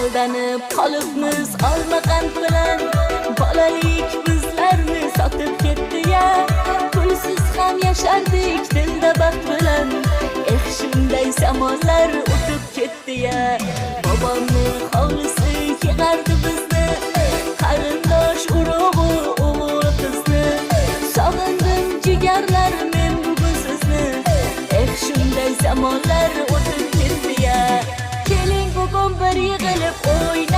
aldanib qolibmiz olma qand bilan. Bolalik bizlarni sotib ketdi-ya, pulsiz ham yashardik dilda baxt bilan. Shunday zamonlar o'tib ketdi-ya, bobomning hovlisi yig'ardi bizni, qarindosh urug'i o'g'il qizni. Sog'indim jigarlar men bugun sizni, shunday zamonlar o'tib ketdi-ya. Keling bugun bir yig'ilib o'ynaylik.